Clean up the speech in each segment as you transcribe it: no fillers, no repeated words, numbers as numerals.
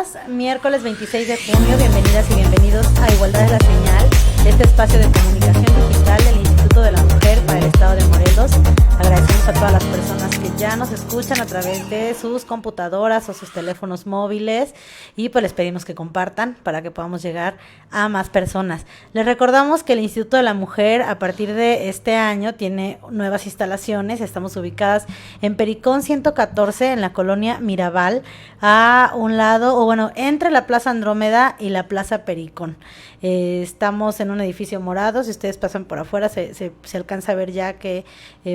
días, miércoles 26 de junio, bienvenidas y bienvenidos a Igualdad es la Señal, este espacio de comunicación digital del Instituto de la Mujer para el Estado de Morelos. Agradecemos a todas las personas que ya nos escuchan a través de sus computadoras o sus teléfonos móviles y pues les pedimos que compartan para que podamos llegar a más personas. Les recordamos que el Instituto de la Mujer a partir de este año tiene nuevas instalaciones, estamos ubicadas en Pericón 114 en la colonia Mirabal, a un lado, o bueno, entre la Plaza Andrómeda y la Plaza Pericón. Estamos en un edificio morado, si ustedes pasan por afuera se alcanza a ver ya que,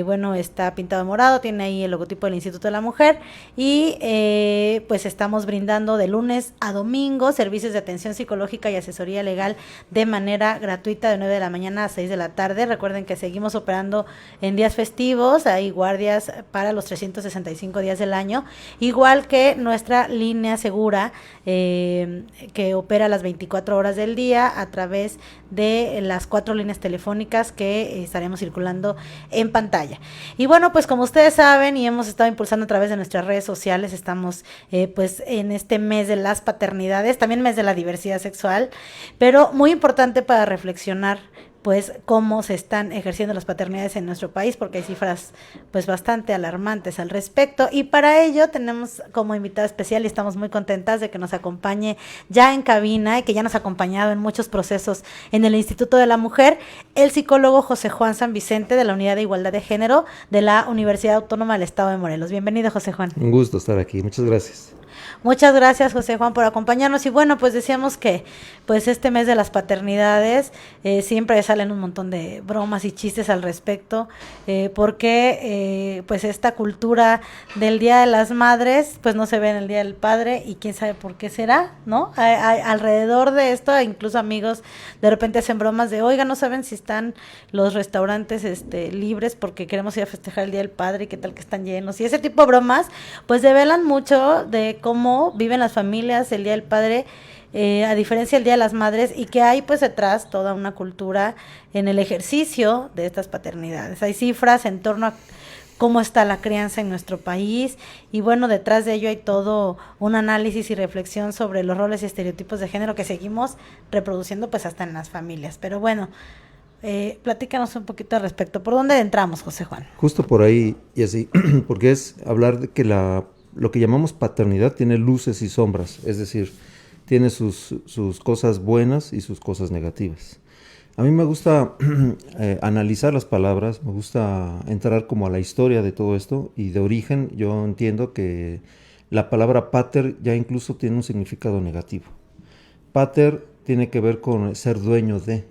bueno, está pintado morado, tiene ahí el logotipo del Instituto de la Mujer y pues estamos brindando de lunes a domingo servicios de atención psicológica y asesoría legal de manera gratuita de 9 de la mañana a 6 de la tarde. Recuerden que seguimos operando en días festivos, hay guardias para los 365 días del año, igual que nuestra línea segura que opera las 24 horas del día a través de las 4 líneas telefónicas que estaremos circulando en pantalla. Y bueno, pues como ustedes saben y hemos estado impulsando a través de nuestras redes sociales, estamos pues en este mes de las paternidades, también mes de la diversidad sexual, pero muy importante para reflexionar pues cómo se están ejerciendo las paternidades en nuestro país, porque hay cifras pues bastante alarmantes al respecto, y para ello tenemos como invitada especial y estamos muy contentas de que nos acompañe ya en cabina y que ya nos ha acompañado en muchos procesos en el Instituto de la Mujer, el psicólogo José Juan San Vicente de la Unidad de Igualdad de Género de la Universidad Autónoma del Estado de Morelos. Bienvenido, José Juan. Un gusto estar aquí, muchas gracias. Muchas gracias, José Juan, por acompañarnos. Y bueno, pues decíamos que pues este mes de las paternidades siempre salen un montón de bromas y chistes al respecto, porque pues esta cultura del Día de las Madres pues no se ve en el Día del Padre y quién sabe por qué será, ¿no? Alrededor de esto, incluso amigos de repente hacen bromas de, oiga, no saben si están los restaurantes libres porque queremos ir a festejar el Día del Padre y qué tal que están llenos. Y ese tipo de bromas pues develan mucho de cómo viven las familias el Día del Padre, a diferencia del Día de las Madres, y que hay pues detrás toda una cultura en el ejercicio de estas paternidades. Hay cifras en torno a cómo está la crianza en nuestro país y bueno, detrás de ello hay todo un análisis y reflexión sobre los roles y estereotipos de género que seguimos reproduciendo pues hasta en las familias. Pero bueno, platícanos un poquito al respecto. ¿Por dónde entramos, José Juan? Justo por ahí y así, porque es hablar de que lo que llamamos paternidad tiene luces y sombras, es decir, tiene sus cosas buenas y sus cosas negativas. A mí me gusta analizar las palabras, me gusta entrar como a la historia de todo esto, y de origen yo entiendo que la palabra pater ya incluso tiene un significado negativo. Pater tiene que ver con ser dueño de.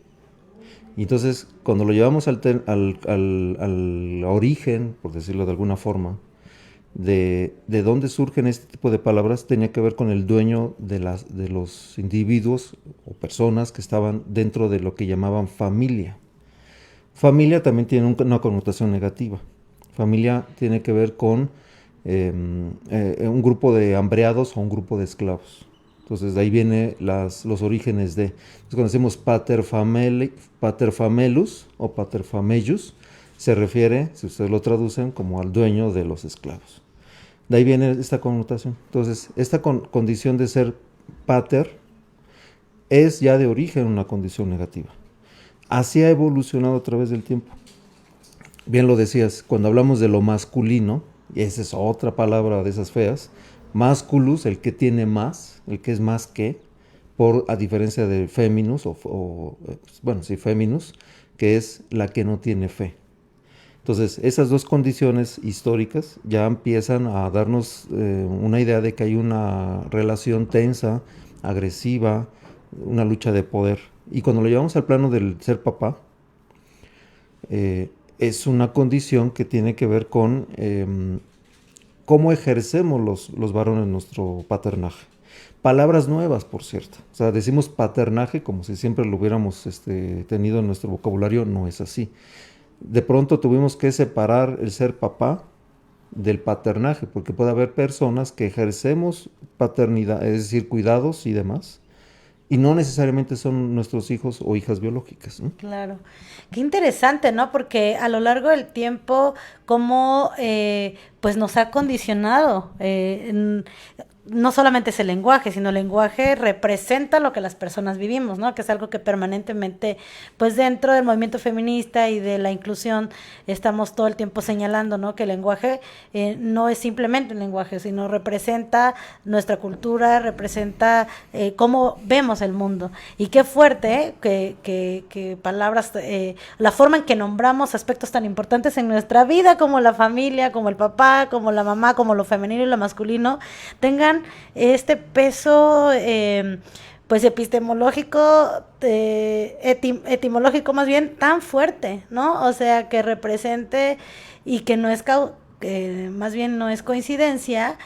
Y entonces cuando lo llevamos al origen, por decirlo de alguna forma, de dónde surgen este tipo de palabras, tenía que ver con el dueño de los individuos o personas que estaban dentro de lo que llamaban familia. Familia también tiene una connotación negativa. Familia tiene que ver con un grupo de hambreados o un grupo de esclavos. Entonces de ahí viene los orígenes de. Entonces cuando decimos paterfamelius o paterfamelius, se refiere, si ustedes lo traducen, como al dueño de los esclavos. De ahí viene esta connotación. Entonces, esta condición de ser pater es ya de origen una condición negativa. Así ha evolucionado a través del tiempo. Bien lo decías, cuando hablamos de lo masculino, y esa es otra palabra de esas feas, masculus, el que tiene más, el que es más que, a diferencia de feminus, feminus, que es la que no tiene fe. Entonces, esas dos condiciones históricas ya empiezan a darnos una idea de que hay una relación tensa, agresiva, una lucha de poder. Y cuando lo llevamos al plano del ser papá, es una condición que tiene que ver con cómo ejercemos los varones nuestro paternaje. Palabras nuevas, por cierto. O sea, decimos paternaje como si siempre lo hubiéramos tenido en nuestro vocabulario, no es así. De pronto tuvimos que separar el ser papá del paternaje, porque puede haber personas que ejercemos paternidad, es decir, cuidados y demás, y no necesariamente son nuestros hijos o hijas biológicas, ¿no? Claro. Qué interesante, ¿no? Porque a lo largo del tiempo, cómo pues nos ha condicionado no solamente es el lenguaje, sino el lenguaje representa lo que las personas vivimos, ¿no? Que es algo que permanentemente, pues dentro del movimiento feminista y de la inclusión, estamos todo el tiempo señalando, ¿no? Que el lenguaje no es simplemente un lenguaje, sino representa nuestra cultura, representa cómo vemos el mundo. Y qué fuerte que palabras, la forma en que nombramos aspectos tan importantes en nuestra vida, como la familia, como el papá, como la mamá, como lo femenino y lo masculino, tengan este peso pues epistemológico, etimológico más bien, tan fuerte, ¿no? O sea, que represente y que no es, más bien no es coincidencia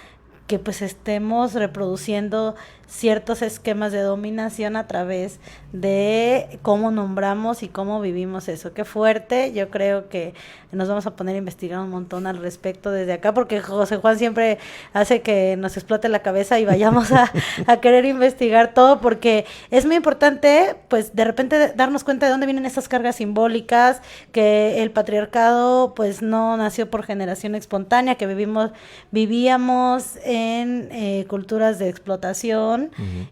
que pues estemos reproduciendo ciertos esquemas de dominación a través de cómo nombramos y cómo vivimos eso. Qué fuerte, yo creo que nos vamos a poner a investigar un montón al respecto desde acá, porque José Juan siempre hace que nos explote la cabeza y vayamos a querer investigar todo, porque es muy importante, pues de repente darnos cuenta de dónde vienen esas cargas simbólicas, que el patriarcado pues no nació por generación espontánea, que vivíamos en culturas de explotación,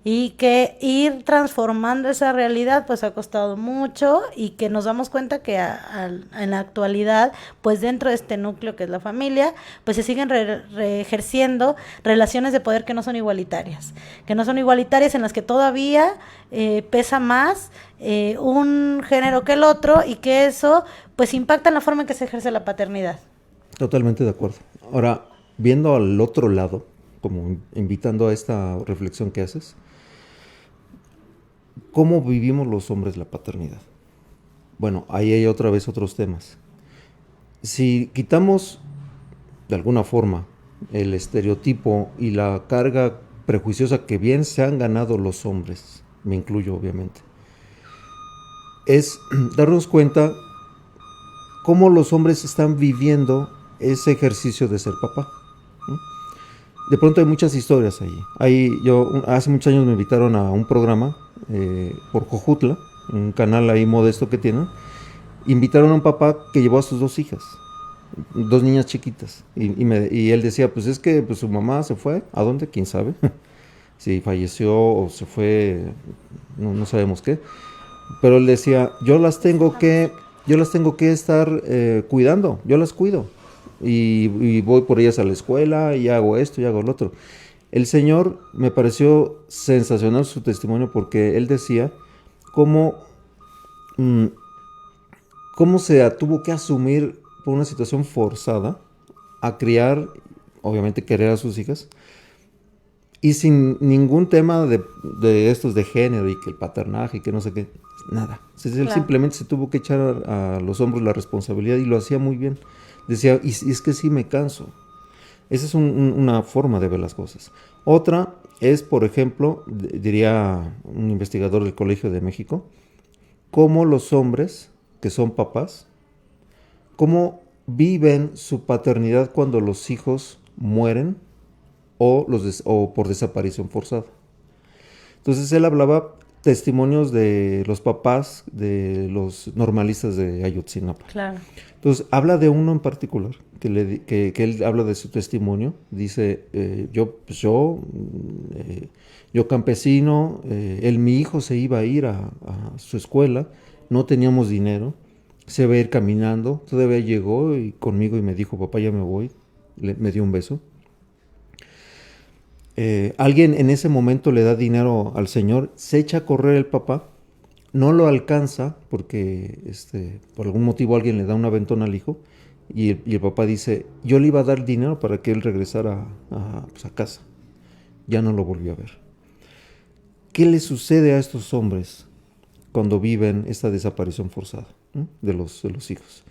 y que ir transformando esa realidad pues ha costado mucho, y que nos damos cuenta que en la actualidad pues dentro de este núcleo que es la familia pues se siguen ejerciendo relaciones de poder que no son igualitarias, en las que todavía pesa más un género que el otro, y que eso pues impacta en la forma en que se ejerce la paternidad. Totalmente de acuerdo. Ahora, viendo al otro lado, como invitando a esta reflexión que haces, ¿cómo vivimos los hombres la paternidad? Bueno, ahí hay otra vez otros temas. Si quitamos de alguna forma el estereotipo y la carga prejuiciosa que bien se han ganado los hombres, me incluyo obviamente, es darnos cuenta cómo los hombres están viviendo ese ejercicio de ser papá, ¿no? De pronto hay muchas historias allí. Hace muchos años me invitaron a un programa por Jojutla, un canal ahí modesto que tienen. Invitaron a un papá que llevó a sus 2 hijas, 2 niñas chiquitas. Y él decía, pues es que pues, su mamá se fue, ¿a dónde? ¿Quién sabe? Si falleció o se fue, no sabemos qué. Pero él decía, yo las tengo que estar cuidando, yo las cuido. Y voy por ellas a la escuela y hago esto y hago lo otro. El señor me pareció sensacional su testimonio, porque él decía cómo se tuvo que asumir por una situación forzada a criar, obviamente querer a sus hijas, y sin ningún tema de estos de género y que el paternaje y que no sé qué, nada. Él simplemente se tuvo que echar a los hombros la responsabilidad, y lo hacía muy bien. Decía, y es que sí me canso. Esa es una forma de ver las cosas. Otra es, por ejemplo, diría un investigador del Colegio de México, cómo los hombres que son papás, cómo viven su paternidad cuando los hijos mueren o por desaparición forzada. Entonces él hablaba testimonios de los papás de los normalistas de Ayotzinapa. Claro. Entonces habla de uno en particular, que él habla de su testimonio. Dice, yo campesino, mi hijo se iba a ir a su escuela, no teníamos dinero, se iba a ir caminando, todavía llegó conmigo y me dijo, papá, ya me voy, me dio un beso. Alguien en ese momento le da dinero al señor, se echa a correr el papá, no lo alcanza porque por algún motivo alguien le da un aventón al hijo, y el papá dice, yo le iba a dar dinero para que él regresara a casa. Ya no lo volvió a ver. ¿Qué le sucede a estos hombres cuando viven esta desaparición forzada, ¿no? de los hijos?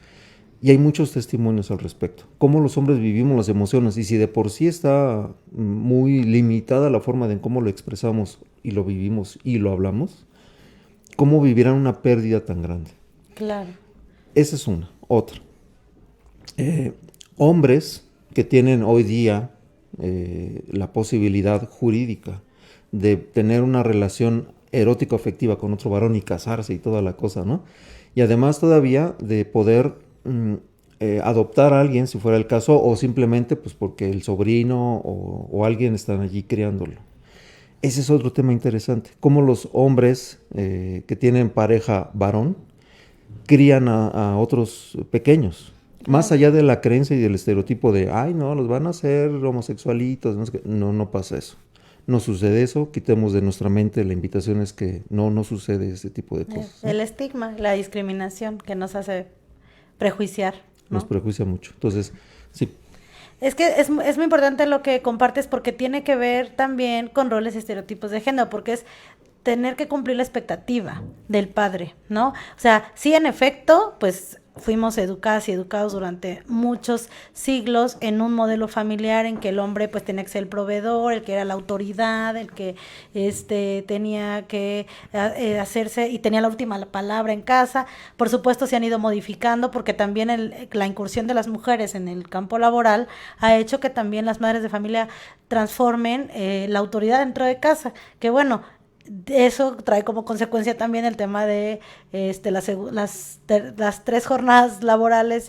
Y hay muchos testimonios al respecto. Cómo los hombres vivimos las emociones, y si de por sí está muy limitada la forma de cómo lo expresamos y lo vivimos y lo hablamos, cómo vivirán una pérdida tan grande. Claro. Esa es una. Otra. Hombres que tienen hoy día la posibilidad jurídica de tener una relación erótico-afectiva con otro varón y casarse y toda la cosa, ¿no? Y además todavía de poder adoptar a alguien, si fuera el caso, o simplemente pues porque el sobrino o alguien están allí criándolo. Ese es otro tema interesante. Cómo los hombres que tienen pareja varón crían a otros pequeños. Más allá de la creencia y del estereotipo de, ay, no, los van a hacer homosexualitos. No pasa eso. No sucede eso. Quitemos de nuestra mente. La invitación es que no sucede ese tipo de cosas. El estigma, la discriminación que nos hace prejuiciar, ¿no? Nos prejuicia mucho. Entonces, sí. Es que es muy importante lo que compartes porque tiene que ver también con roles y estereotipos de género, porque es tener que cumplir la expectativa del padre, ¿no? O sea, sí, en efecto, pues fuimos educadas y educados durante muchos siglos en un modelo familiar en que el hombre pues tenía que ser el proveedor, el que era la autoridad, el que tenía que hacerse y tenía la última palabra en casa. Por supuesto se han ido modificando porque también la incursión de las mujeres en el campo laboral ha hecho que también las madres de familia transformen la autoridad dentro de casa, que bueno, eso trae como consecuencia también el tema de las 3 jornadas laborales,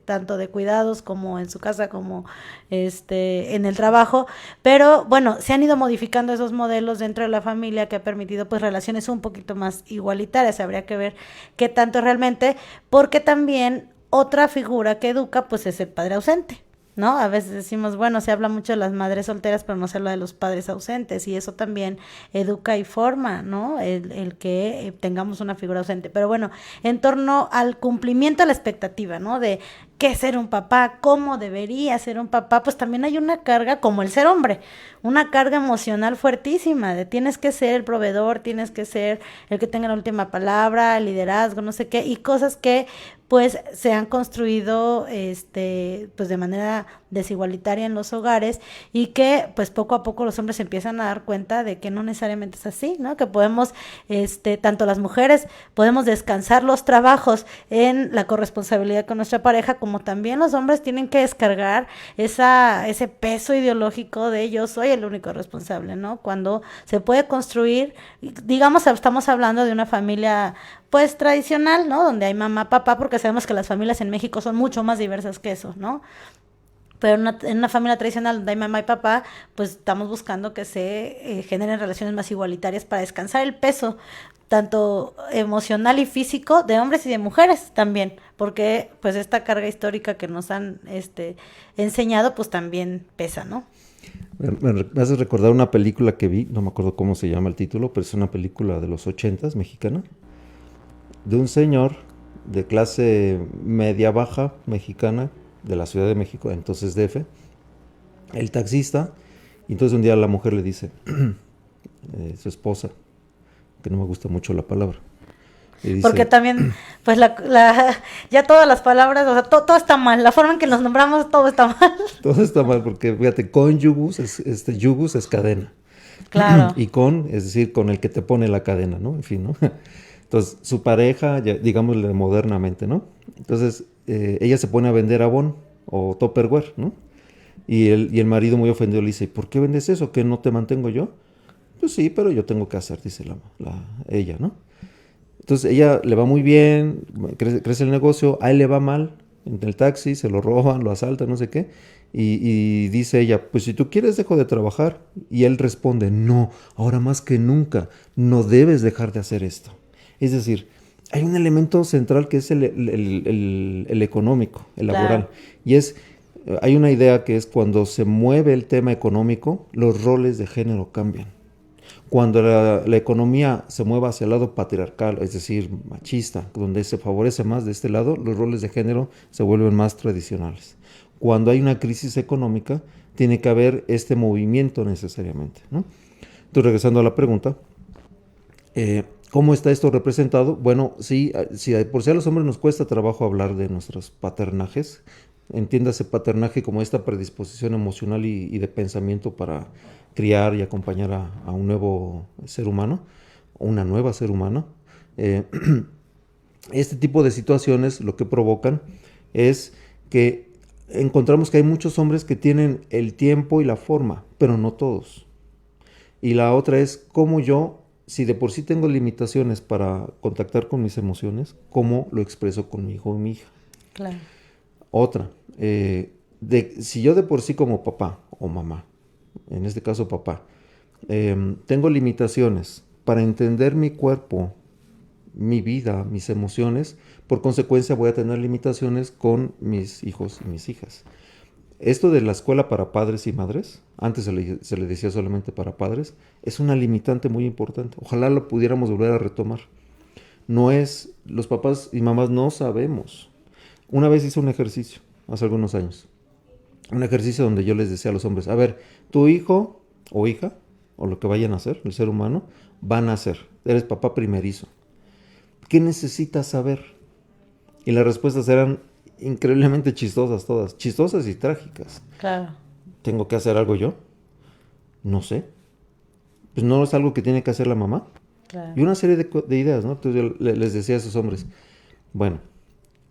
tanto de cuidados como en su casa como en el trabajo, pero bueno, se han ido modificando esos modelos dentro de la familia que ha permitido pues relaciones un poquito más igualitarias. Habría que ver qué tanto realmente, porque también otra figura que educa pues es el padre ausente, ¿no? A veces decimos, bueno, se habla mucho de las madres solteras, pero no se habla de los padres ausentes, y eso también educa y forma, ¿no? El que tengamos una figura ausente. Pero bueno, en torno al cumplimiento de la expectativa, ¿no? De qué ser un papá, cómo debería ser un papá, pues también hay una carga, como el ser hombre, una carga emocional fuertísima, de tienes que ser el proveedor, tienes que ser el que tenga la última palabra, el liderazgo, no sé qué, y cosas que pues se han construido pues de manera desigualitaria en los hogares, y que pues poco a poco los hombres se empiezan a dar cuenta de que no necesariamente es así, ¿no? Que podemos, tanto las mujeres podemos descansar los trabajos en la corresponsabilidad con nuestra pareja, como también los hombres tienen que descargar ese peso ideológico de yo soy el único responsable, ¿no? Cuando se puede construir, digamos, estamos hablando de una familia pues tradicional, ¿no? Donde hay mamá, papá, porque sabemos que las familias en México son mucho más diversas que eso, ¿no? Pero en una familia tradicional donde hay mamá y papá, pues estamos buscando que se generen relaciones más igualitarias para descansar el peso, tanto emocional y físico, de hombres y de mujeres también, porque pues esta carga histórica que nos han enseñado, pues también pesa, ¿no? Me hace recordar una película que vi, no me acuerdo cómo se llama el título, pero es una película de los 80s, mexicana, de un señor de clase media-baja mexicana, de la Ciudad de México, entonces DF, el taxista, y entonces un día la mujer le dice, su esposa, que no me gusta mucho la palabra, dice, porque también, pues ya todas las palabras, o sea, todo está mal, la forma en que nos nombramos, todo está mal. Todo está mal, porque fíjate, cónyugus, yugus es cadena. Claro. Y es decir, con el que te pone la cadena, ¿no? En fin, ¿no? Entonces, su pareja, ya, digámosle modernamente, ¿no? Entonces, ella se pone a vender Avon o Tupperware, ¿no? Y el marido muy ofendido le dice, ¿por qué vendes eso? ¿Que no te mantengo yo? Pues sí, pero yo tengo que hacer, dice ella, ¿no? Entonces, ella le va muy bien, crece el negocio, a él le va mal, en el taxi, se lo roban, lo asaltan, no sé qué, y dice ella, pues si tú quieres dejo de trabajar, y él responde, no, ahora más que nunca, no debes dejar de hacer esto. Es decir, hay un elemento central que es el económico, el laboral. Claro. Y hay una idea que es cuando se mueve el tema económico, los roles de género cambian. Cuando la economía se mueva hacia el lado patriarcal, es decir, machista, donde se favorece más de este lado, los roles de género se vuelven más tradicionales. Cuando hay una crisis económica, tiene que haber este movimiento necesariamente, ¿no? Entonces, regresando a la pregunta, ¿cómo está esto representado? Bueno, sí, por si a los hombres nos cuesta trabajo hablar de nuestros paternajes, entiéndase paternaje como esta predisposición emocional y de pensamiento para criar y acompañar a un nuevo ser humano, o una nueva ser humana. Este tipo de situaciones lo que provocan es que encontramos que hay muchos hombres que tienen el tiempo y la forma, pero no todos. Y la otra es cómo yo, si de por sí tengo limitaciones para contactar con mis emociones, cómo lo expreso con mi hijo o mi hija. Claro. Otra, si yo de por sí como papá o mamá, en este caso papá, tengo limitaciones para entender mi cuerpo, mi vida, mis emociones, por consecuencia voy a tener limitaciones con mis hijos y mis hijas. Esto de la escuela para padres y madres, antes se le decía solamente para padres, es una limitante muy importante. Ojalá lo pudiéramos volver a retomar. Los papás y mamás no sabemos. Una vez hice un ejercicio, hace algunos años, un ejercicio donde yo les decía a los hombres, a ver, tu hijo o hija, o lo que vayan a hacer, el ser humano, van a hacer. Eres papá primerizo. ¿Qué necesitas saber? Y las respuestas eran increíblemente chistosas todas, chistosas y trágicas. Claro. ¿Tengo que hacer algo yo? No sé. Pues no es algo que tiene que hacer la mamá. Claro. Y una serie de ideas, ¿no? Entonces yo les decía a esos hombres, bueno,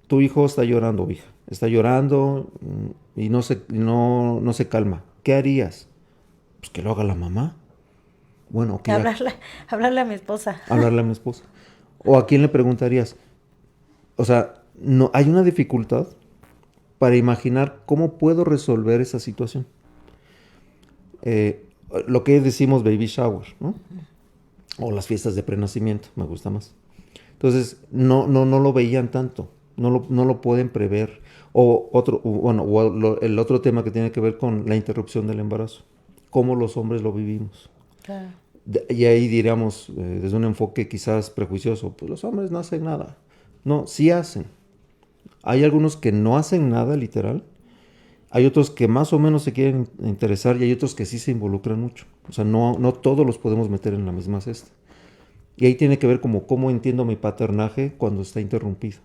tu hijo está llorando, o hija, está llorando y no se calma. ¿Qué harías? Pues que lo haga la mamá. Bueno, ok. Hablarle a mi esposa. Hablarle a mi esposa. ¿O a quién le preguntarías? O sea, no, hay una dificultad para imaginar cómo puedo resolver esa situación. Lo que decimos baby shower, ¿no? O las fiestas de prenacimiento, me gusta más. Entonces, no lo veían tanto, no lo pueden prever. El otro tema que tiene que ver con la interrupción del embarazo, cómo los hombres lo vivimos. Claro. Y ahí diríamos, desde un enfoque quizás prejuicioso, pues los hombres no hacen nada. No, sí hacen. Hay algunos que no hacen nada, literal. Hay otros que más o menos se quieren interesar y hay otros que sí se involucran mucho. O sea, no todos los podemos meter en la misma cesta. Y ahí tiene que ver como cómo entiendo mi paternaje cuando está interrumpido.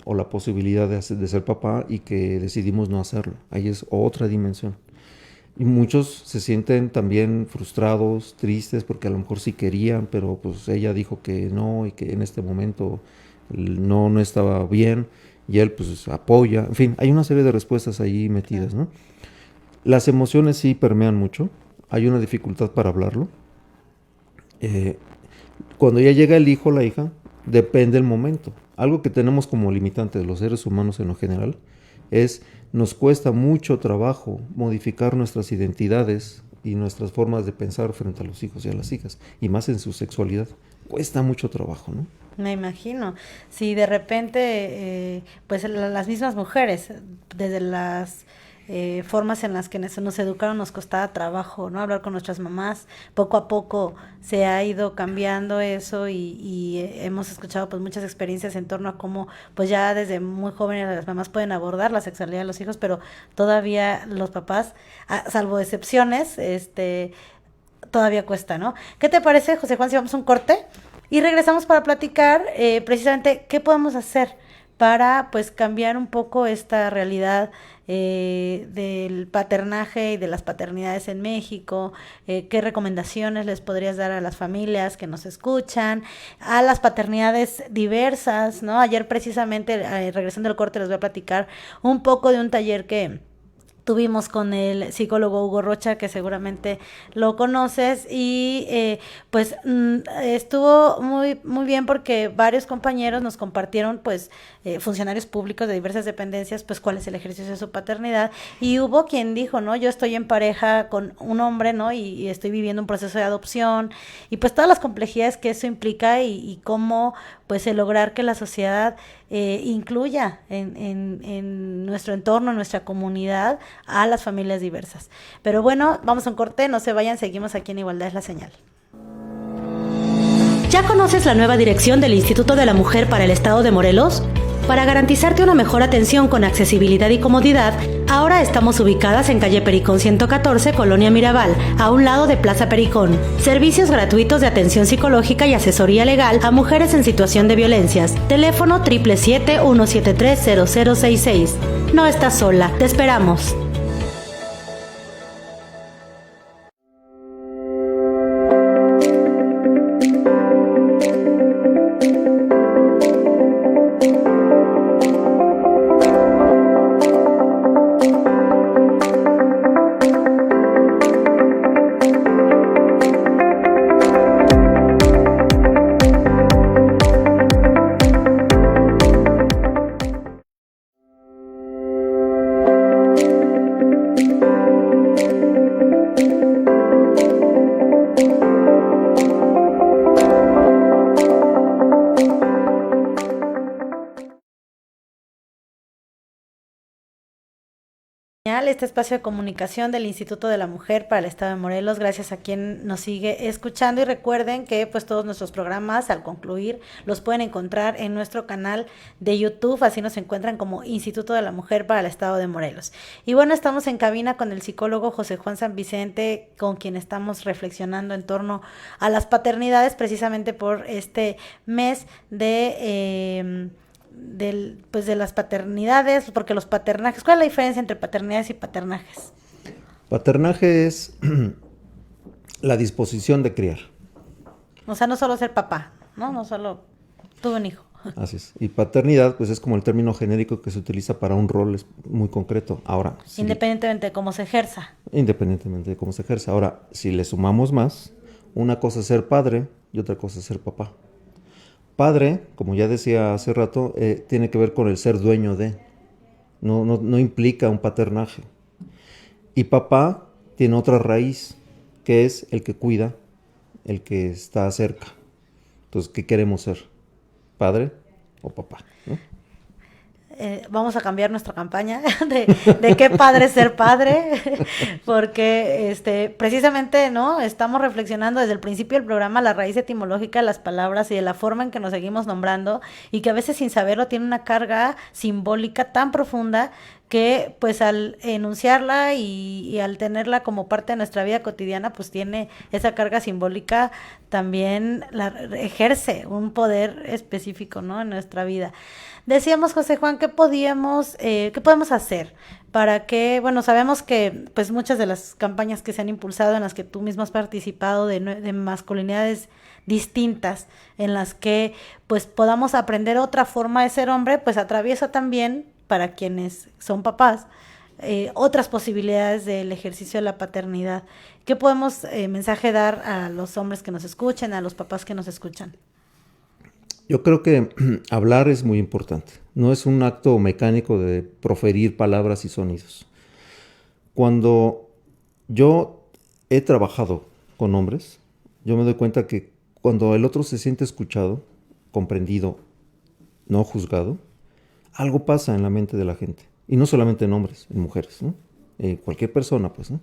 O la posibilidad de ser papá y que decidimos no hacerlo. Ahí es otra dimensión. Y muchos se sienten también frustrados, tristes, porque a lo mejor sí querían, pero pues ella dijo que no y que en este momento no estaba bien y él pues apoya. En fin, hay una serie de respuestas ahí metidas, ¿no? Las emociones sí permean mucho, hay una dificultad para hablarlo. Cuando ya llega el hijo o la hija, depende el momento. Algo que tenemos como limitante de los seres humanos en lo general es nos cuesta mucho trabajo modificar nuestras identidades y nuestras formas de pensar frente a los hijos y a las hijas, y más en su sexualidad. Cuesta mucho trabajo, ¿no? Me imagino. Si de repente, pues las mismas mujeres, desde las formas en las que nos educaron nos costaba trabajo, ¿no? Hablar con nuestras mamás, poco a poco se ha ido cambiando eso y hemos escuchado pues muchas experiencias en torno a cómo pues ya desde muy jóvenes las mamás pueden abordar la sexualidad de los hijos, pero todavía los papás, salvo excepciones, todavía cuesta, ¿no? ¿Qué te parece, José Juan, si vamos a un corte? Y regresamos para platicar precisamente qué podemos hacer para pues cambiar un poco esta realidad del paternaje y de las paternidades en México, qué recomendaciones les podrías dar a las familias que nos escuchan, a las paternidades diversas, ¿no? Ayer precisamente, regresando al corte, les voy a platicar un poco de un taller que tuvimos con el psicólogo Hugo Rocha, que seguramente lo conoces, y pues estuvo muy muy bien porque varios compañeros nos compartieron, pues funcionarios públicos de diversas dependencias, pues cuál es el ejercicio de su paternidad, y hubo quien dijo, ¿no? Yo estoy en pareja con un hombre, ¿no? Y estoy viviendo un proceso de adopción, y pues todas las complejidades que eso implica y cómo pues el lograr que la sociedad incluya en nuestro entorno, en nuestra comunidad, a las familias diversas. Pero bueno, vamos a un corte, no se vayan, seguimos aquí en Igualdad es la Señal. ¿Ya conoces la nueva dirección del Instituto de la Mujer para el Estado de Morelos? Para garantizarte una mejor atención con accesibilidad y comodidad, ahora estamos ubicadas en calle Pericón 114, Colonia Mirabal, a un lado de Plaza Pericón. Servicios gratuitos de atención psicológica y asesoría legal a mujeres en situación de violencias. Teléfono 777-173-0066. No estás sola, te esperamos. este espacio de comunicación del Instituto de la Mujer para el Estado de Morelos. Gracias a quien nos sigue escuchando y recuerden que pues todos nuestros programas al concluir los pueden encontrar en nuestro canal de YouTube, así nos encuentran como Instituto de la Mujer para el Estado de Morelos. Y bueno, estamos en cabina con el psicólogo José Juan San Vicente, con quien estamos reflexionando en torno a las paternidades precisamente por este mes de las paternidades, porque los paternajes, ¿cuál es la diferencia entre paternidades y paternajes? Paternaje es la disposición de criar. O sea, no solo ser papá, no solo tuve un hijo. Así es. Y paternidad, pues es como el término genérico que se utiliza para un rol muy concreto. Ahora, independientemente de cómo se ejerza. Independientemente de cómo se ejerza. Ahora, si le sumamos más, una cosa es ser padre y otra cosa es ser papá. Padre, como ya decía hace rato, tiene que ver con el ser dueño de. No implica un paternaje. Y papá tiene otra raíz, que es el que cuida, el que está cerca. Entonces, ¿qué queremos ser? ¿Padre o papá? ¿No? Vamos a cambiar nuestra campaña de qué padre ser padre, porque precisamente no estamos reflexionando desde el principio del programa la raíz etimológica de las palabras y de la forma en que nos seguimos nombrando, y que a veces sin saberlo tiene una carga simbólica tan profunda que pues al enunciarla y al tenerla como parte de nuestra vida cotidiana, pues tiene esa carga simbólica, también ejerce un poder específico, ¿no?, en nuestra vida. Decíamos, José Juan, ¿qué podemos hacer para que, bueno, sabemos que pues muchas de las campañas que se han impulsado, en las que tú mismo has participado, de masculinidades distintas, en las que pues podamos aprender otra forma de ser hombre, pues atraviesa también, para quienes son papás, otras posibilidades del ejercicio de la paternidad. ¿Qué podemos mensaje dar a los hombres que nos escuchen, a los papás que nos escuchan? Yo creo que hablar es muy importante. No es un acto mecánico de proferir palabras y sonidos. Cuando yo he trabajado con hombres, yo me doy cuenta que cuando el otro se siente escuchado, comprendido, no juzgado, algo pasa en la mente de la gente. Y no solamente en hombres, en mujeres, ¿no? Cualquier persona, pues, ¿no?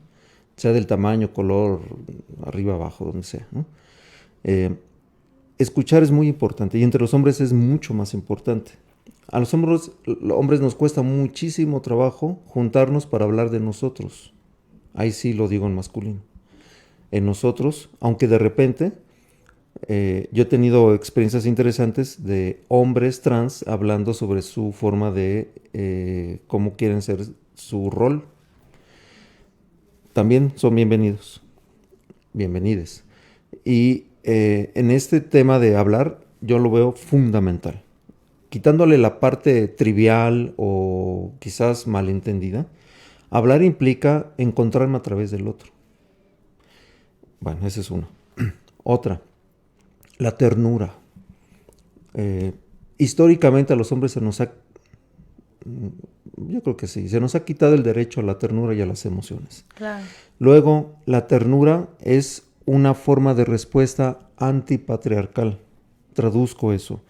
Sea del tamaño, color, arriba, abajo, donde sea, ¿no? Escuchar es muy importante, y entre los hombres es mucho más importante. A los hombres nos cuesta muchísimo trabajo juntarnos para hablar de nosotros. Ahí sí lo digo en masculino. En nosotros, aunque de repente yo he tenido experiencias interesantes de hombres trans hablando sobre su forma de cómo quieren ser su rol. También son bienvenidos, bienvenides. Y en este tema de hablar, yo lo veo fundamental. Quitándole la parte trivial o quizás malentendida, hablar implica encontrarme a través del otro. Bueno, esa es una. Otra, la ternura. Históricamente a los hombres yo creo que sí, se nos ha quitado el derecho a la ternura y a las emociones. Claro. Luego, la ternura es una forma de respuesta antipatriarcal. Traduzco eso.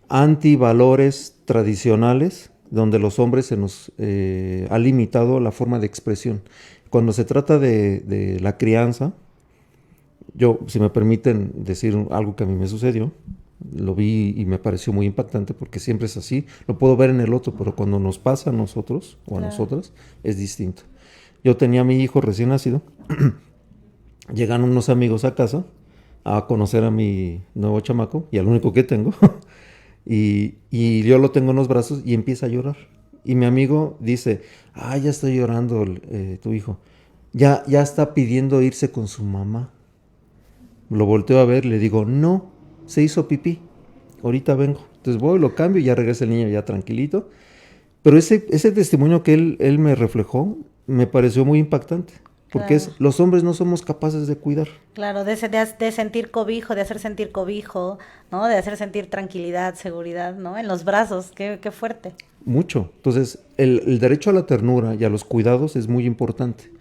Antivalores tradicionales, donde los hombres se nos ha limitado la forma de expresión. Cuando se trata de la crianza, yo, si me permiten decir algo que a mí me sucedió, lo vi y me pareció muy impactante, porque siempre es así. Lo puedo ver en el otro, pero cuando nos pasa a nosotros o a nosotras, es distinto. Yo tenía a mi hijo recién nacido. Llegan unos amigos a casa a conocer a mi nuevo chamaco, y al único que tengo, y yo lo tengo en los brazos y empieza a llorar. Y mi amigo dice, ya está llorando tu hijo. Ya está pidiendo irse con su mamá. Lo volteo a ver, le digo, no, se hizo pipí, ahorita vengo. Entonces voy, lo cambio y ya regresa el niño ya tranquilito. Pero ese testimonio que él me reflejó me pareció muy impactante. Porque claro, los hombres no somos capaces de cuidar. Claro, de sentir cobijo, de hacer sentir cobijo, ¿no? De hacer sentir tranquilidad, seguridad, ¿no? En los brazos, qué fuerte. Mucho. Entonces, el derecho a la ternura y a los cuidados es muy importante.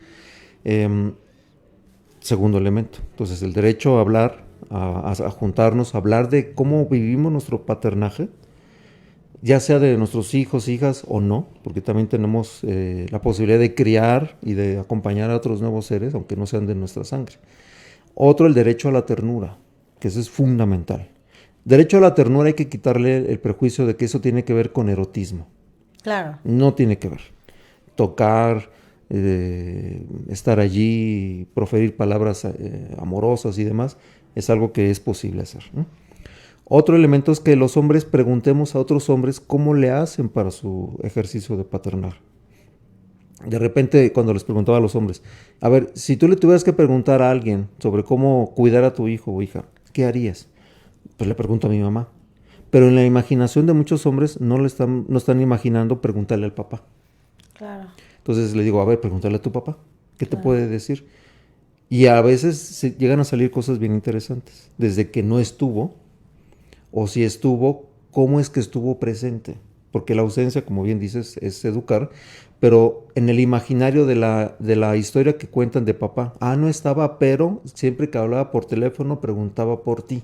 Segundo elemento. Entonces, el derecho a hablar, a juntarnos, a hablar de cómo vivimos nuestro paternaje, ya sea de nuestros hijos, hijas o no, porque también tenemos la posibilidad de criar y de acompañar a otros nuevos seres, aunque no sean de nuestra sangre. Otro, el derecho a la ternura, que eso es fundamental. Derecho a la ternura hay que quitarle el prejuicio de que eso tiene que ver con erotismo. Claro. No tiene que ver. Tocar, estar allí, proferir palabras amorosas y demás, es algo que es posible hacer, ¿no? Otro elemento es que los hombres preguntemos a otros hombres cómo le hacen para su ejercicio de paternar. De repente, cuando les preguntaba a los hombres, a ver, si tú le tuvieras que preguntar a alguien sobre cómo cuidar a tu hijo o hija, ¿qué harías? Pues le pregunto a mi mamá. Pero en la imaginación de muchos hombres no están imaginando preguntarle al papá. Claro. Entonces le digo, a ver, pregúntale a tu papá, ¿qué te puede decir? Y a veces llegan a salir cosas bien interesantes, desde que no estuvo, o si estuvo, cómo es que estuvo presente. Porque la ausencia, como bien dices, es educar, pero en el imaginario de la historia que cuentan de papá, no estaba, pero siempre que hablaba por teléfono preguntaba por ti.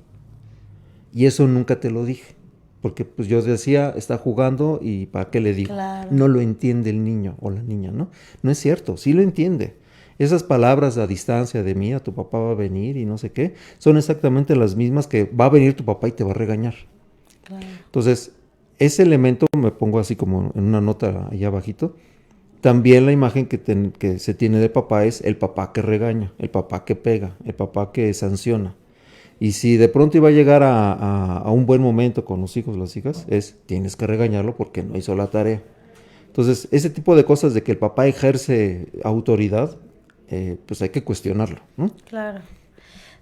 Y eso nunca te lo dije, porque pues yo decía, está jugando y ¿para qué le digo? Claro. No lo entiende el niño o la niña, ¿no? No es cierto, sí lo entiende. Esas palabras a distancia de mí, a tu papá va a venir y no sé qué, son exactamente las mismas que va a venir tu papá y te va a regañar. Claro. Entonces, ese elemento me pongo así como en una nota allá abajito. También la imagen que se tiene de papá es el papá que regaña, el papá que pega, el papá que sanciona. Y si de pronto iba a llegar a un buen momento con los hijos o las hijas, tienes que regañarlo porque no hizo la tarea. Entonces, ese tipo de cosas de que el papá ejerce autoridad, pues hay que cuestionarlo, ¿no? Claro.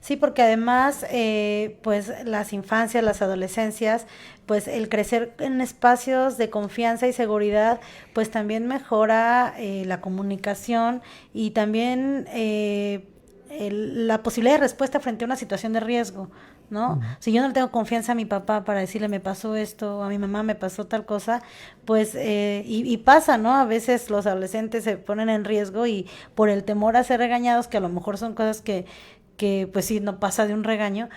Sí, porque además, pues las infancias, las adolescencias, pues el crecer en espacios de confianza y seguridad, pues también mejora la comunicación y también la posibilidad de respuesta frente a una situación de riesgo, ¿no? Uh-huh. Si yo no le tengo confianza a mi papá para decirle me pasó esto, a mi mamá me pasó tal cosa, pues y pasa, ¿no? A veces los adolescentes se ponen en riesgo y por el temor a ser regañados, que a lo mejor son cosas que pues sí, no pasa de un regaño,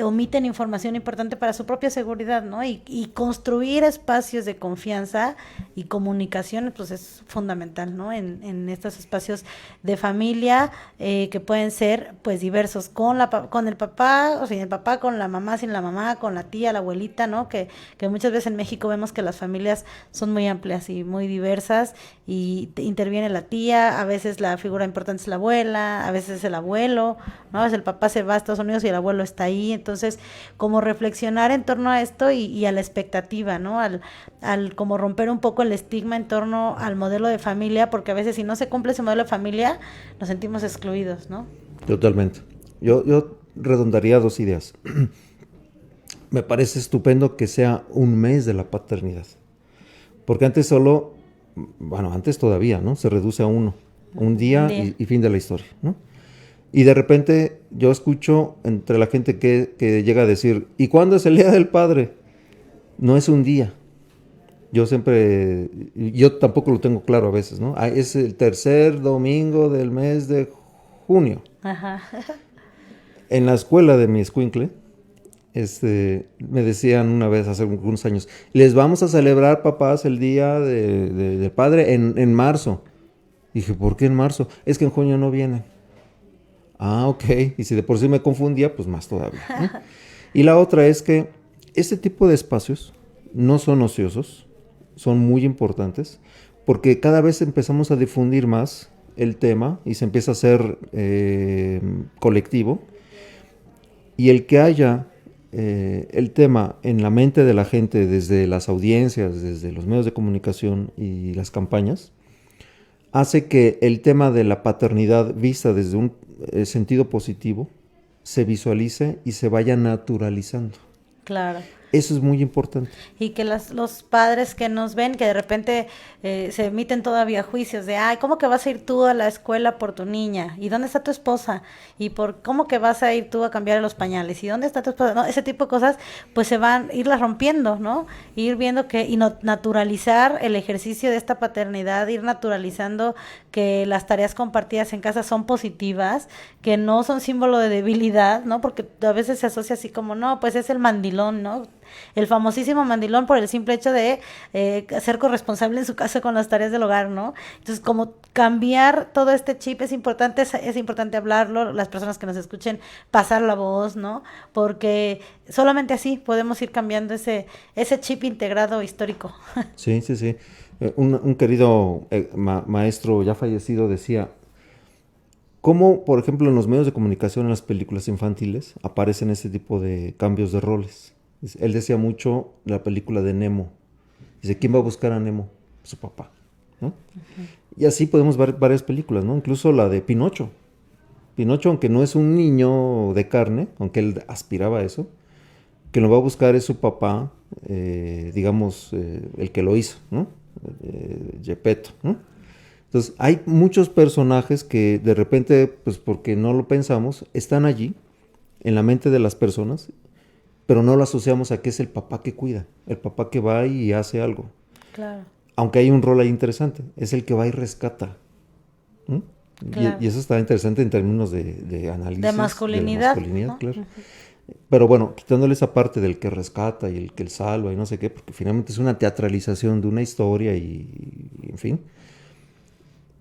omiten información importante para su propia seguridad, ¿no? Y construir espacios de confianza y comunicación, pues es fundamental, ¿no? En estos espacios de familia que pueden ser, pues, diversos, con el papá, o sin el papá, con la mamá, sin la mamá, con la tía, la abuelita, ¿no? Que muchas veces en México vemos que las familias son muy amplias y muy diversas y interviene la tía, a veces la figura importante es la abuela, a veces es el abuelo, ¿no? El papá se va a Estados Unidos y el abuelo está ahí, entonces como reflexionar en torno a esto y a la expectativa, ¿no? Al como romper un poco el estigma en torno al modelo de familia, porque a veces si no se cumple ese modelo de familia nos sentimos excluidos, ¿no? Totalmente. Yo redondaría dos ideas. Me parece estupendo que sea un mes de la paternidad, porque antes antes todavía, ¿no? Se reduce a un día y fin de la historia, ¿no? Y de repente yo escucho entre la gente que llega a decir, ¿y cuándo es el Día del Padre? No es un día. Yo tampoco lo tengo claro a veces, ¿no? Es el tercer domingo del mes de junio. Ajá. En la escuela de mi escuincle, me decían una vez hace algunos años, les vamos a celebrar, papás, el Día del Padre en marzo. Dije, ¿por qué en marzo? Es que en junio no vienen. Ok, y si de por sí me confundía, pues más todavía, ¿no? Y la otra es que este tipo de espacios no son ociosos, son muy importantes, porque cada vez empezamos a difundir más el tema y se empieza a hacer colectivo, y el que haya el tema en la mente de la gente desde las audiencias, desde los medios de comunicación y las campañas, hace que el tema de la paternidad vista desde un sentido positivo se visualice y se vaya naturalizando. Claro. Eso es muy importante. Y que los padres que nos ven, que de repente se emiten todavía juicios de, ¿cómo que vas a ir tú a la escuela por tu niña? ¿Y dónde está tu esposa? ¿Y cómo que vas a ir tú a cambiar los pañales? ¿Y dónde está tu esposa? No, ese tipo de cosas, pues se van a irlas rompiendo, ¿no? Ir viendo naturalizar el ejercicio de esta paternidad, ir naturalizando que las tareas compartidas en casa son positivas, que no son símbolo de debilidad, ¿no? Porque a veces se asocia así como, no, pues es el mandilón, ¿no? el famosísimo mandilón por el simple hecho de ser corresponsable en su casa con las tareas del hogar, ¿no? Entonces, como cambiar todo este chip es importante hablarlo, las personas que nos escuchen, pasar la voz, ¿no? Porque solamente así podemos ir cambiando ese chip integrado histórico. Sí, sí, sí. Un querido maestro ya fallecido decía, ¿cómo, por ejemplo, en los medios de comunicación, en las películas infantiles, aparecen ese tipo de cambios de roles? Él decía mucho la película de Nemo. Dice, ¿quién va a buscar a Nemo? Su papá, ¿no? Uh-huh. Y así podemos ver varias películas, ¿no? Incluso la de Pinocho. Pinocho, aunque no es un niño de carne, aunque él aspiraba a eso, quien lo va a buscar es su papá, digamos, el que lo hizo, ¿no? Gepetto, ¿no? Entonces, hay muchos personajes que de repente, pues porque no lo pensamos, están allí, en la mente de las personas, pero no lo asociamos a que es el papá que cuida, el papá que va y hace algo. Claro. Aunque hay un rol ahí interesante, es el que va y rescata. ¿Mm? Claro. Y eso está interesante en términos de análisis. De masculinidad. ¿No? Claro. Pero bueno, quitándole esa parte del que rescata y el que salva y no sé qué, porque finalmente es una teatralización de una historia y en fin.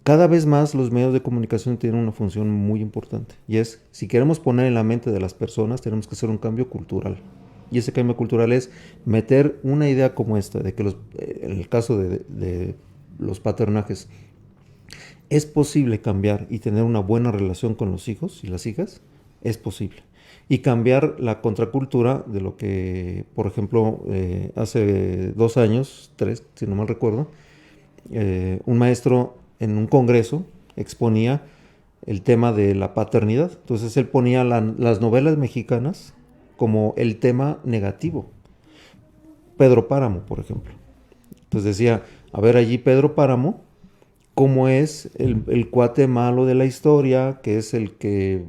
Cada vez más los medios de comunicación tienen una función muy importante y es, si queremos poner en la mente de las personas, tenemos que hacer un cambio cultural. Y ese cambio cultural es meter una idea como esta, de que en el caso de los paternajes, es posible cambiar y tener una buena relación con los hijos y las hijas, es posible. Y cambiar la contracultura de lo que, por ejemplo, hace 2 años, 3, si no mal recuerdo, un maestro en un congreso exponía el tema de la paternidad. Entonces él ponía las novelas mexicanas como el tema negativo. Pedro Páramo, por ejemplo. Entonces decía, a ver allí Pedro Páramo, cómo es el cuate malo de la historia, que es el que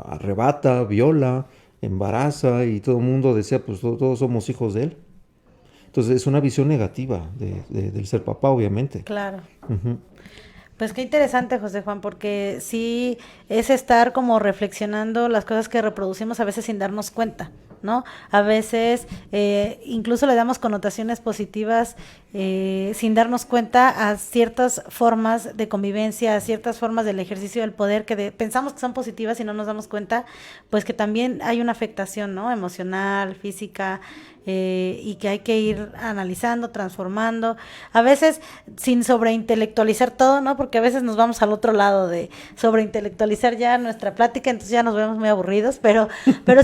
arrebata, viola, embaraza, y todo el mundo decía, pues todos somos hijos de él. Entonces es una visión negativa del ser papá, obviamente. Claro. Uh-huh. Pues qué interesante, José Juan, porque sí es estar como reflexionando las cosas que reproducimos a veces sin darnos cuenta, ¿no? A veces incluso le damos connotaciones positivas sin darnos cuenta a ciertas formas de convivencia, a ciertas formas del ejercicio del poder que pensamos que son positivas y no nos damos cuenta, pues que también hay una afectación, ¿no? Emocional, física, y que hay que ir analizando, transformando, a veces sin sobreintelectualizar todo, ¿no? Porque a veces nos vamos al otro lado de sobreintelectualizar ya nuestra plática, entonces ya nos vemos muy aburridos, pero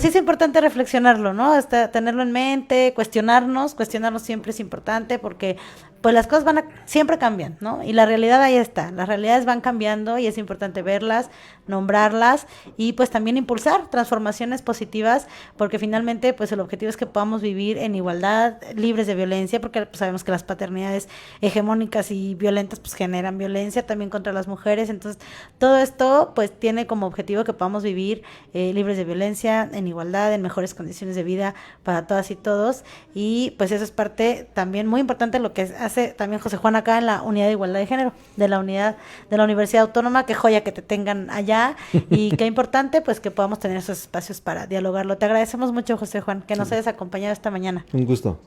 sí es importante reflexionarlo, ¿no? Tenerlo en mente, cuestionarnos siempre es importante porque pues las cosas siempre cambian, ¿no? Y la realidad ahí está, las realidades van cambiando y es importante verlas, nombrarlas y pues también impulsar transformaciones positivas porque finalmente pues el objetivo es que podamos vivir en igualdad, libres de violencia, porque pues sabemos que las paternidades hegemónicas y violentas pues generan violencia también contra las mujeres, entonces todo esto pues tiene como objetivo que podamos vivir libres de violencia, en igualdad, en mejores condiciones de vida para todas y todos y pues eso es parte también muy importante de lo que hace también José Juan acá en la Unidad de Igualdad de Género de la unidad de la Universidad Autónoma, qué joya que te tengan allá y qué importante pues que podamos tener esos espacios para dialogarlo. Te agradecemos mucho, José Juan, que nos hayas acompañado esta mañana. Un gusto.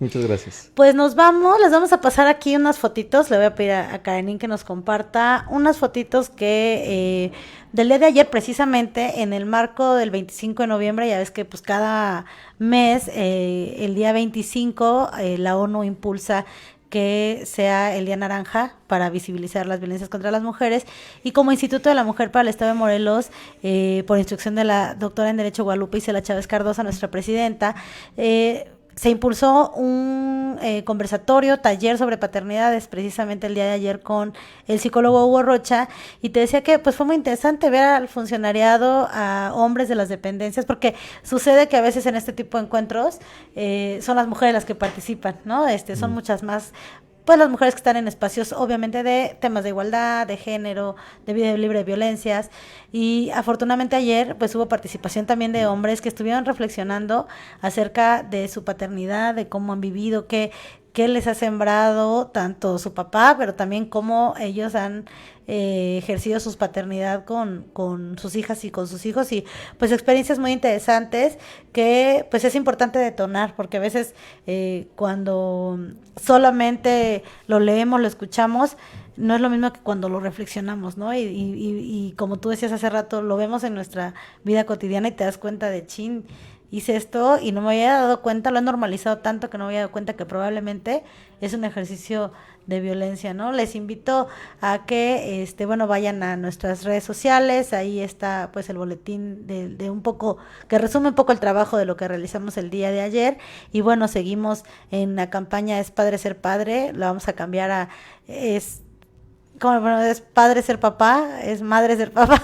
Muchas gracias. Pues les vamos a pasar aquí unas fotitos, le voy a pedir a Karenín que nos comparta unas fotitos que del día de ayer precisamente en el marco del 25 de noviembre, ya ves que pues cada mes el día 25 la ONU impulsa que sea el Día Naranja para visibilizar las violencias contra las mujeres y como Instituto de la Mujer para el Estado de Morelos, por instrucción de la doctora en Derecho Guadalupe Isela Chávez Cardosa, nuestra presidenta, se impulsó un conversatorio, taller sobre paternidades, precisamente el día de ayer con el psicólogo Hugo Rocha, y te decía que pues fue muy interesante ver al funcionariado, a hombres de las dependencias, porque sucede que a veces en este tipo de encuentros son las mujeres las que participan, ¿no? Son muchas más pues las mujeres que están en espacios obviamente de temas de igualdad, de género, de vida libre de violencias y afortunadamente ayer pues hubo participación también de hombres que estuvieron reflexionando acerca de su paternidad, de cómo han vivido, qué qué les ha sembrado tanto su papá, pero también cómo ellos han ejercido su paternidad con sus hijas y con sus hijos, y pues experiencias muy interesantes que pues es importante detonar, porque a veces cuando solamente lo leemos, lo escuchamos, no es lo mismo que cuando lo reflexionamos, ¿no? Y como tú decías hace rato, lo vemos en nuestra vida cotidiana y te das cuenta de chin, hice esto y no me había dado cuenta, lo he normalizado tanto que no me había dado cuenta que probablemente es un ejercicio de violencia, ¿no? Les invito a que, bueno, vayan a nuestras redes sociales, ahí está pues el boletín de un poco, que resume un poco el trabajo de lo que realizamos el día de ayer, y bueno, seguimos en la campaña Es Padre Ser Padre, la vamos a cambiar a bueno, es padre ser papá, es madre ser papá.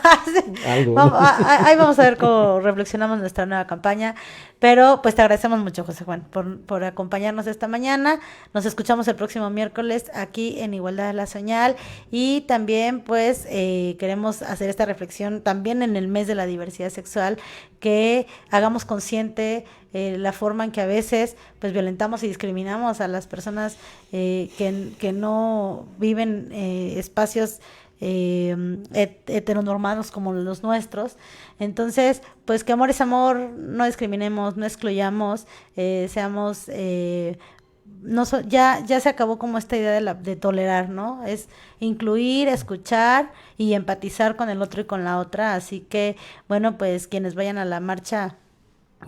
Ahí vamos a ver cómo reflexionamos nuestra nueva campaña. Pero pues te agradecemos mucho, José Juan, por acompañarnos esta mañana. Nos escuchamos el próximo miércoles aquí en Igualdad de la Señal. Y también pues queremos hacer esta reflexión también en el mes de la diversidad sexual, que hagamos consciente la forma en que a veces pues violentamos y discriminamos a las personas que no viven espacios heteronormados como los nuestros. Entonces, pues que amor es amor, no discriminemos, no excluyamos, seamos ya se acabó como esta idea de tolerar, ¿no? Es incluir, escuchar y empatizar con el otro y con la otra. Así que, bueno, pues quienes vayan a la marcha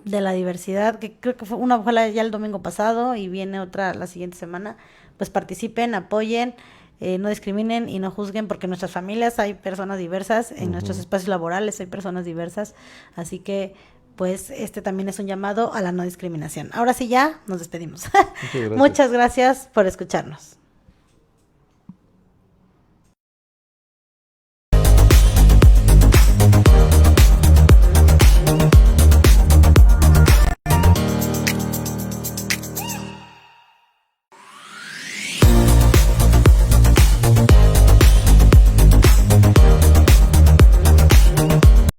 de la diversidad, que creo que fue ya el domingo pasado y viene otra la siguiente semana, pues participen, apoyen, no discriminen y no juzguen, porque en nuestras familias hay personas diversas, en nuestros espacios laborales hay personas diversas, así que pues también es un llamado a la no discriminación. Ahora sí ya nos despedimos. Muchas gracias por escucharnos.